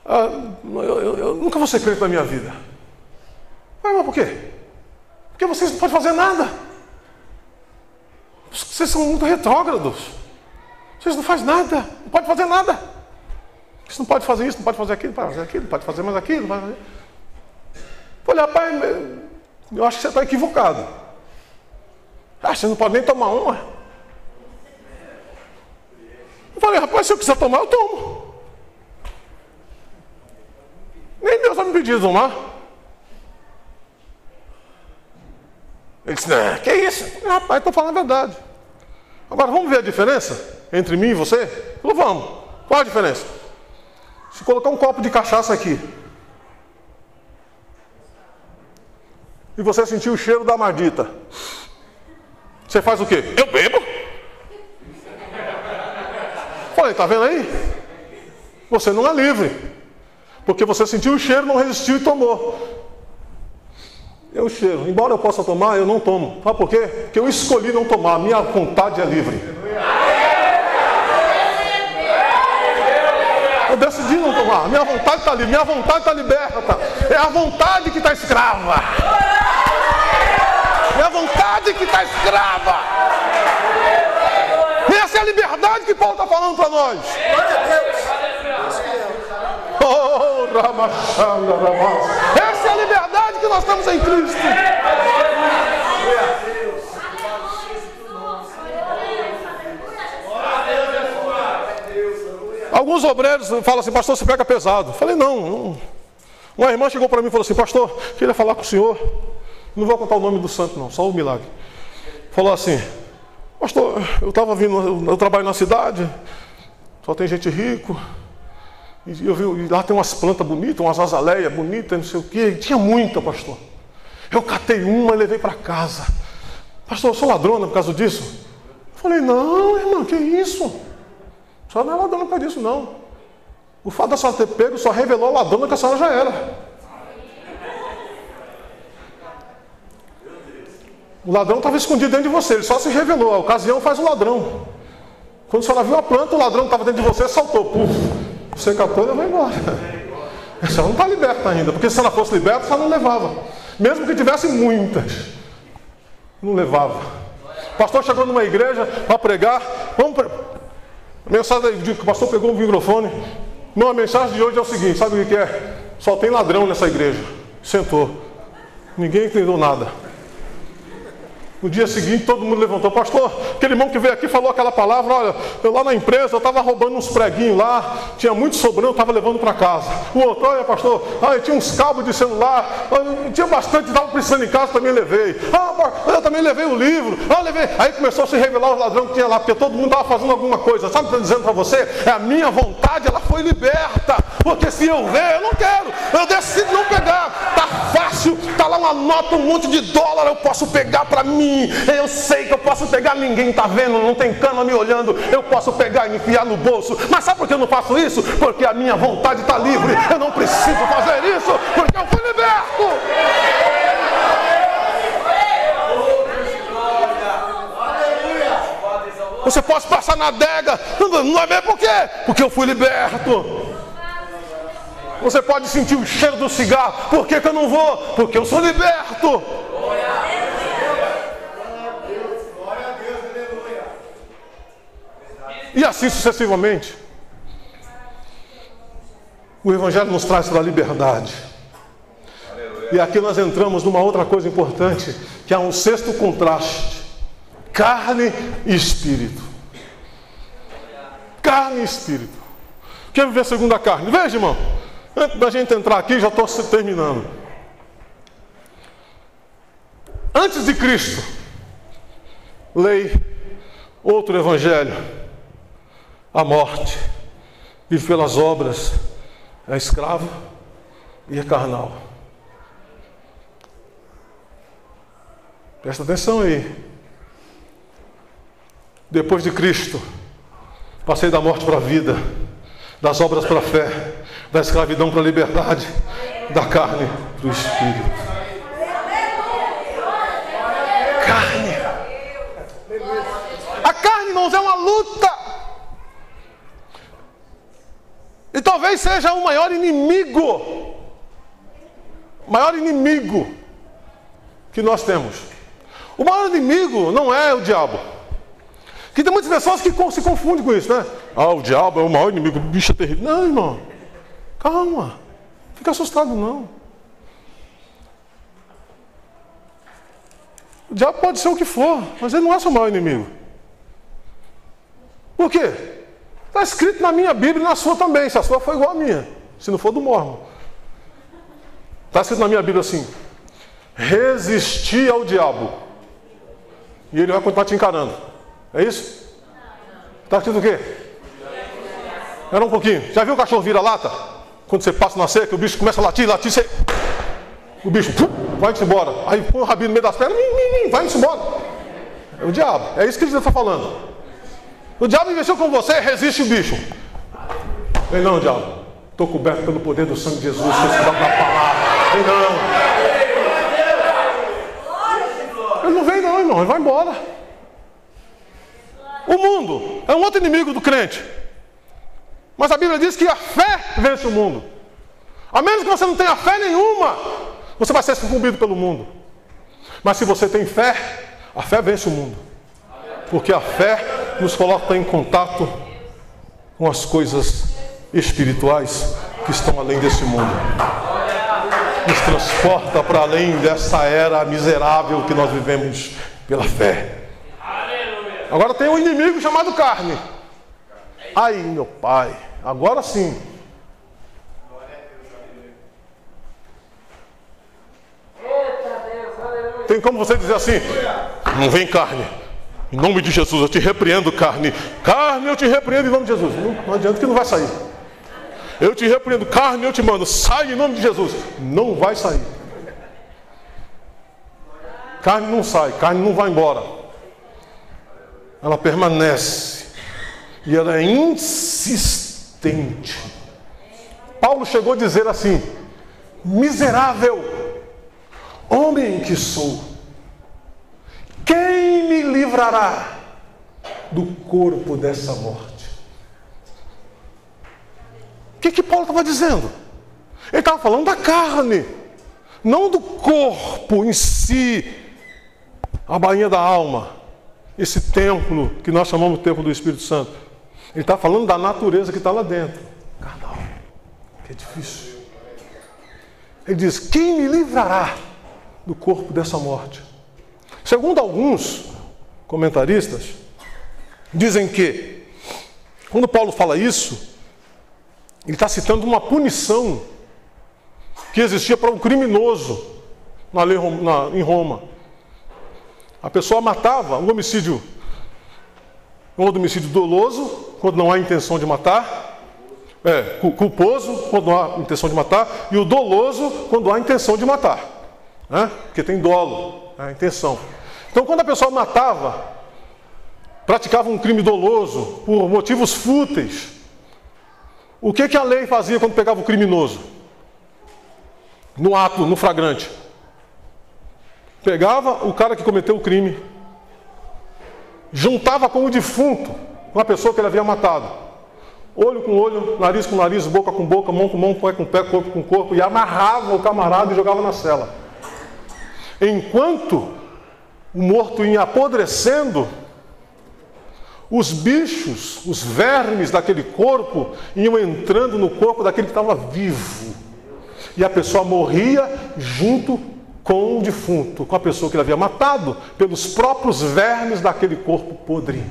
eu nunca vou ser crente na minha vida. Mas por quê? Porque vocês não podem fazer nada. Vocês são muito retrógrados. Vocês não fazem nada. Não podem fazer nada. Você não pode fazer isso, não pode fazer aquilo, não pode fazer aquilo, não pode fazer mais aquilo. Não pode fazer... Falei, rapaz, eu acho que você está equivocado. Você não pode nem tomar uma. Eu falei, rapaz, se eu quiser tomar, eu tomo. Nem Deus vai me pedir de tomar. Ele disse, não, que isso? Rapaz, estou falando a verdade. Agora, vamos ver a diferença entre mim e você? Eu falei, vamos. Qual a diferença? Se colocar um copo de cachaça aqui, e você sentir o cheiro da mardita, você faz o quê? Eu bebo. Falei, tá vendo aí? Você não é livre. Porque você sentiu o cheiro, não resistiu e tomou. Eu cheiro. Embora eu possa tomar, eu não tomo. Sabe por quê? Porque eu escolhi não tomar. A minha vontade é livre. Eu decidi não tomar. Minha vontade está livre. Minha vontade está liberta. É a vontade que está escrava. É a vontade que está escrava. Essa é a liberdade que Paulo está falando para nós. Oh, Ramachanda, Ramachanda. Essa é a liberdade que nós temos em Cristo. Alguns obreiros falam assim, pastor, você pega pesado. Eu falei, não. Uma irmã chegou para mim e falou assim, pastor, queria falar com o senhor. Não vou contar o nome do santo não, só o milagre. Falou assim, pastor, eu estava vindo, eu trabalho na cidade, só tem gente rico. E eu vi, lá tem umas plantas bonitas, umas azaleias bonitas, não sei o quê. Tinha muita, pastor. Eu catei uma e levei para casa. Pastor, eu sou ladrona por causa disso? Eu falei, não, irmã, que isso? A senhora não é ladrona por causa disso, não. O fato da senhora ter pego só revelou a ladrona que a senhora já era. O ladrão estava escondido dentro de você, ele só se revelou. A ocasião faz o ladrão. Quando a senhora viu a planta, o ladrão estava dentro de você, saltou. Puf. Você catou e vai embora. A senhora não está liberta ainda, porque se ela fosse liberta, a senhora não levava. Mesmo que tivesse muitas, não levava. O pastor chegou numa igreja para pregar. A mensagem que o pastor pegou o microfone. Não, a mensagem de hoje é o seguinte: sabe o que é? Só tem ladrão nessa igreja. Sentou. Ninguém entendeu nada. No dia seguinte, todo mundo levantou. Pastor, aquele irmão que veio aqui falou aquela palavra. Olha, eu lá na empresa, eu estava roubando uns preguinhos lá. Tinha muito sobrando, eu estava levando para casa. O outro, olha pastor, eu tinha uns cabos de celular. Tinha bastante, estava precisando em casa, também levei. Eu também levei o livro. Levei. Aí começou a se revelar os ladrões que tinha lá, porque todo mundo estava fazendo alguma coisa. Sabe o que eu estou dizendo para você? É a minha vontade, ela foi liberta. Porque se eu ver, eu não quero. Eu decido não pegar. Está fácil, está lá uma nota, um monte de dólar, eu posso pegar para mim. Eu sei que eu posso pegar, ninguém está vendo, não tem cana me olhando, eu posso pegar e enfiar no bolso. Mas sabe por que eu não faço isso? Porque a minha vontade está livre. Eu não preciso fazer isso, porque eu fui liberto. Você pode passar na adega. Não é mesmo por quê? Porque eu fui liberto. Você pode sentir o cheiro do cigarro. Por que eu não vou? Porque eu sou liberto. E assim sucessivamente. O Evangelho nos traz para a liberdade. E aqui nós entramos numa outra coisa importante, que é um sexto contraste. Carne e espírito. Carne e espírito. Quer viver segundo a carne? Veja, irmão. Antes da gente entrar aqui, já estou terminando. Antes de Cristo, lei, outro evangelho, a morte, vive pelas obras, é escravo e é carnal. Presta atenção aí. Depois de Cristo, passei da morte para a vida, das obras para a fé, da escravidão para a liberdade, da carne para o espírito. Carne. A carne, irmãos, é uma luta. E talvez seja o maior inimigo que nós temos. O maior inimigo não é o diabo. Que tem muitas pessoas que se confundem com isso, né? Ah, o diabo é o maior inimigo, o bicho é terrível. Não, irmão. Calma. Não fica assustado, não. O diabo pode ser o que for, mas ele não é seu maior inimigo. Por quê? Está escrito na minha Bíblia e na sua também, se a sua for igual a minha. Se não for do mormon. Está escrito na minha Bíblia assim: resistir ao diabo e ele vai continuar te encarando. É isso? Está escrito o quê? Era um pouquinho. Já viu o cachorro vira-lata? Quando você passa na seca, o bicho começa a latir, você... O bicho vai-se embora. Aí põe o rabinho no meio das pernas, vai-se embora. É o diabo. É isso que ele está falando. O diabo investiu com você, resiste o bicho. Vem não, diabo. Estou coberto pelo poder do sangue de Jesus. Estou estudando na palavra. Vem não. Ele não vem não, irmão. Ele vai embora. O mundo é um outro inimigo do crente. Mas a Bíblia diz que a fé vence o mundo. A menos que você não tenha fé nenhuma, você vai ser sucumbido pelo mundo. Mas se você tem fé, a fé vence o mundo. Porque a fé nos coloca em contato com as coisas espirituais que estão além desse mundo. Nos transporta para além dessa era miserável que nós vivemos pela fé. Agora tem um inimigo chamado carne. Ai, meu pai, agora sim. Tem como você dizer assim: não vem carne, em nome de Jesus eu te repreendo, carne. Carne, eu te repreendo em nome de Jesus. Não adianta que não vai sair. Eu te repreendo, carne, eu te mando, sai em nome de Jesus. Não vai sair. Carne não sai, carne não vai embora. Ela permanece. E ela é insistente. Paulo chegou a dizer assim: miserável homem que sou, quem me livrará do corpo dessa morte? O que Paulo estava dizendo? Ele estava falando da carne, não do corpo em si, a bainha da alma. Esse templo que nós chamamos de templo do Espírito Santo. Ele está falando da natureza que está lá dentro. Carnal, que é difícil. Ele diz: quem me livrará do corpo dessa morte? Segundo alguns comentaristas, dizem que, quando Paulo fala isso, ele está citando uma punição que existia para um criminoso na lei, em Roma. A pessoa matava, um homicídio doloso, quando não há intenção de matar, culposo, quando não há intenção de matar, e o doloso, quando há intenção de matar, né? Porque tem dolo, a intenção. Então, quando a pessoa matava, praticava um crime doloso, por motivos fúteis, o que a lei fazia quando pegava o criminoso? No ato, no flagrante. Pegava o cara que cometeu o crime juntava com o defunto, com a pessoa que ele havia matado. Olho com olho, nariz com nariz, boca com boca, mão com mão, pé com pé, corpo com corpo, e amarrava o camarada e jogava na cela. Enquanto o morto ia apodrecendo, os bichos, os vermes daquele corpo iam entrando no corpo daquele que estava vivo. E a pessoa morria junto com o defunto, com a pessoa que ele havia matado, pelos próprios vermes daquele corpo podre.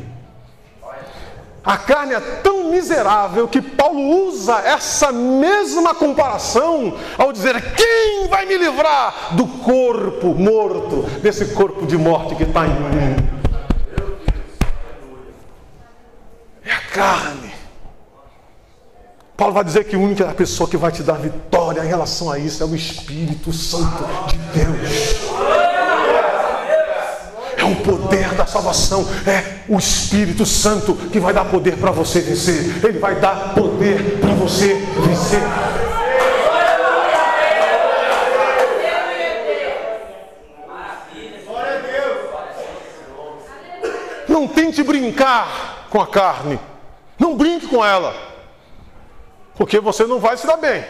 A carne é tão miserável que Paulo usa essa mesma comparação ao dizer: quem vai me livrar do corpo morto, desse corpo de morte que está em mim? É a carne. Paulo vai dizer que a única pessoa que vai te dar vitória em relação a isso é o Espírito Santo de Deus. É o poder da salvação, é o Espírito Santo que vai dar poder para você vencer. Ele vai dar poder para você vencer. Não tente brincar com a carne. Não brinque com ela, porque você não vai se dar bem.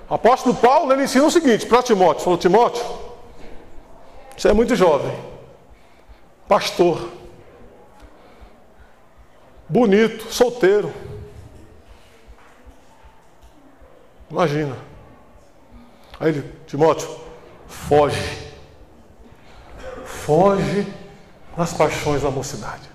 O apóstolo Paulo, ele ensina o seguinte para Timóteo. Falou: Timóteo, você é muito jovem, pastor, bonito, solteiro. Imagina. Aí ele: Timóteo, foge das paixões da mocidade.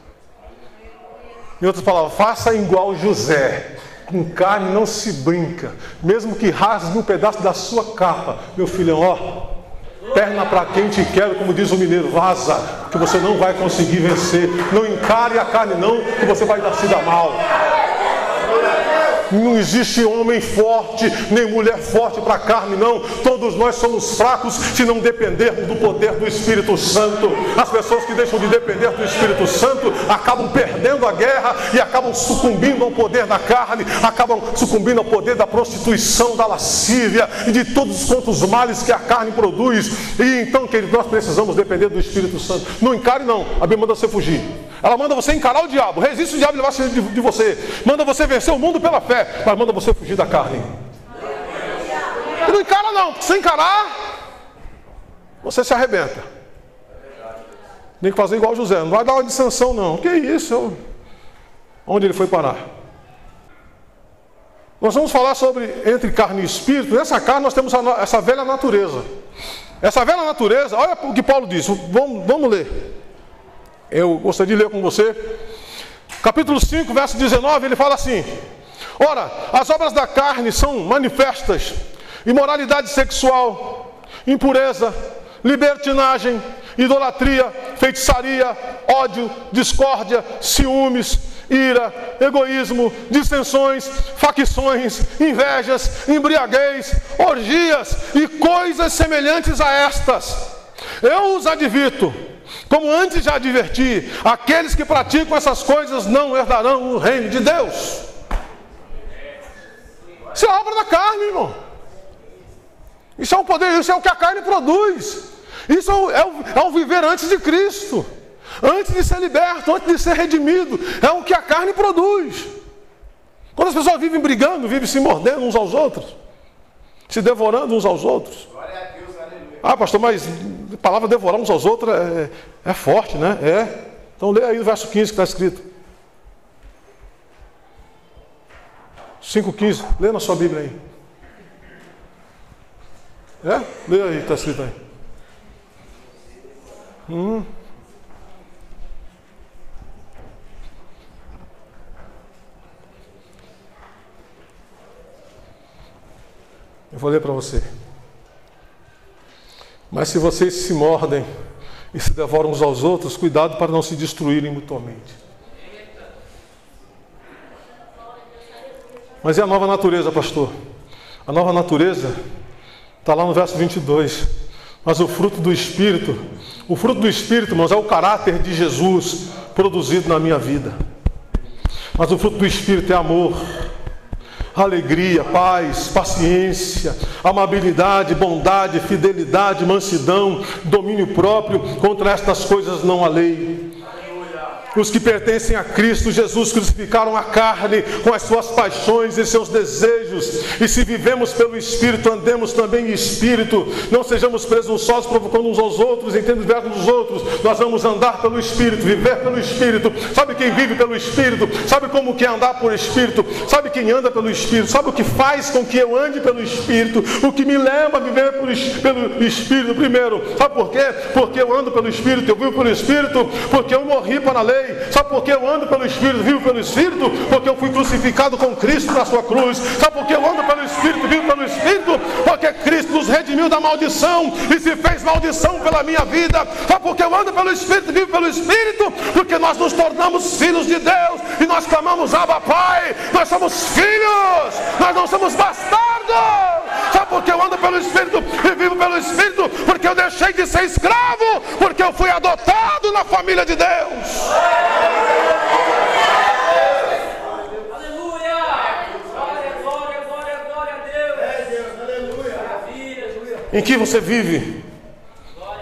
Em outras palavras, faça igual José. Com carne não se brinca. Mesmo que rasgue um pedaço da sua capa, meu filhão, ó, perna para quem te quero, como diz o mineiro, vaza, que você não vai conseguir vencer. Não encare a carne não, que você vai se dar mal. Não existe homem forte, nem mulher forte para a carne, não. Todos nós somos fracos se não dependermos do poder do Espírito Santo. As pessoas que deixam de depender do Espírito Santo acabam perdendo a guerra e acabam sucumbindo ao poder da carne, acabam sucumbindo ao poder da prostituição, da lascívia e de todos quantos males que a carne produz. E então, querido, nós precisamos depender do Espírito Santo. Não encare não, a Bíblia manda você fugir. Ela manda você encarar o diabo, resiste o diabo e levar de você. Manda você vencer o mundo pela fé, mas manda você fugir da carne. E não encara não, porque se encarar, você se arrebenta. Tem que fazer igual José, não vai dar uma dissensão não. Que isso? Onde ele foi parar? Nós vamos falar sobre entre carne e espírito. Nessa carne nós temos essa velha natureza. Essa velha natureza, olha o que Paulo diz, vamos ler. Eu gostaria de ler com você. Capítulo 5, verso 19, ele fala assim: ora, as obras da carne são manifestas: imoralidade sexual, impureza, libertinagem, idolatria, feitiçaria, ódio, discórdia, ciúmes, ira, egoísmo, dissensões, facções, invejas, embriaguez, orgias e coisas semelhantes a estas. Eu os advirto, como antes já adverti, aqueles que praticam essas coisas não herdarão o reino de Deus. Isso é obra da carne, irmão. Isso é o poder, isso é o que a carne produz. Isso é o viver antes de Cristo, antes de ser liberto, antes de ser redimido. É o que a carne produz. Quando as pessoas vivem brigando, vivem se mordendo uns aos outros, se devorando uns aos outros. Ah, pastor, mas a palavra devorar uns aos outros é forte, né? É. Então lê aí o verso 15 que está escrito. 5,15. Lê na sua Bíblia aí. Lê aí, está escrito aí. Eu vou ler para você. Mas se vocês se mordem e se devoram uns aos outros, cuidado para não se destruírem mutuamente. Mas e a nova natureza, pastor? A nova natureza está lá no verso 22. Mas o fruto do Espírito, irmãos, é o caráter de Jesus produzido na minha vida. Mas o fruto do Espírito é amor, alegria, paz, paciência, amabilidade, bondade, fidelidade, mansidão, domínio próprio. Contra estas coisas não há lei. Os que pertencem a Cristo Jesus crucificaram a carne com as suas paixões e seus desejos. E se vivemos pelo Espírito, andemos também em Espírito. Não sejamos presunçosos, provocando uns aos outros, entendendo o verbo dos outros. Nós vamos andar pelo Espírito, viver pelo Espírito. Sabe quem vive pelo Espírito? Sabe como que é andar por Espírito? Sabe quem anda pelo Espírito? Sabe o que faz com que eu ande pelo Espírito? O que me leva a viver pelo Espírito primeiro. Sabe por quê? Porque eu ando pelo Espírito, eu vivo pelo Espírito, porque eu morri para a lei. Sabe por que eu ando pelo Espírito, vivo pelo Espírito? Porque eu fui crucificado com Cristo na sua cruz. Sabe por que eu ando pelo Espírito, vivo pelo Espírito? Porque Cristo nos redimiu da maldição e se fez maldição pela minha vida. Sabe por que eu ando pelo Espírito, vivo pelo Espírito? Porque nós nos tornamos filhos de Deus e nós clamamos Abba Pai. Nós somos filhos, nós não somos bastardos. Sabe por que eu ando pelo Espírito e vivo pelo Espírito? Porque eu deixei de ser escravo, porque eu fui adotado na família de Deus. Aleluia! Glória a Deus! Aleluia! Em que você vive?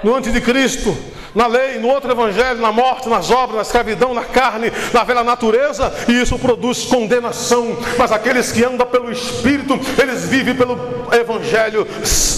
No anticristo, na lei, no outro evangelho, na morte, nas obras, na escravidão, na carne, na velha natureza, e isso produz condenação. Mas aqueles que andam pelo Espírito, eles vivem pelo evangelho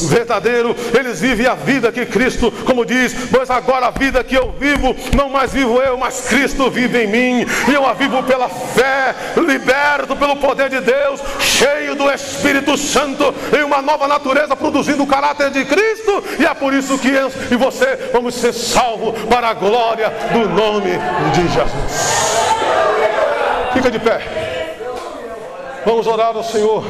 verdadeiro, eles vivem a vida que Cristo, como diz, pois agora a vida que eu vivo, não mais vivo eu, mas Cristo vive em mim, e eu a vivo pela fé, liberto pelo poder de Deus, cheio do Espírito Santo, em uma nova natureza, produzindo o caráter de Cristo, e é por isso que eu e você vamos ser salvos para a glória do nome de Jesus. Fica de pé. Vamos orar ao Senhor.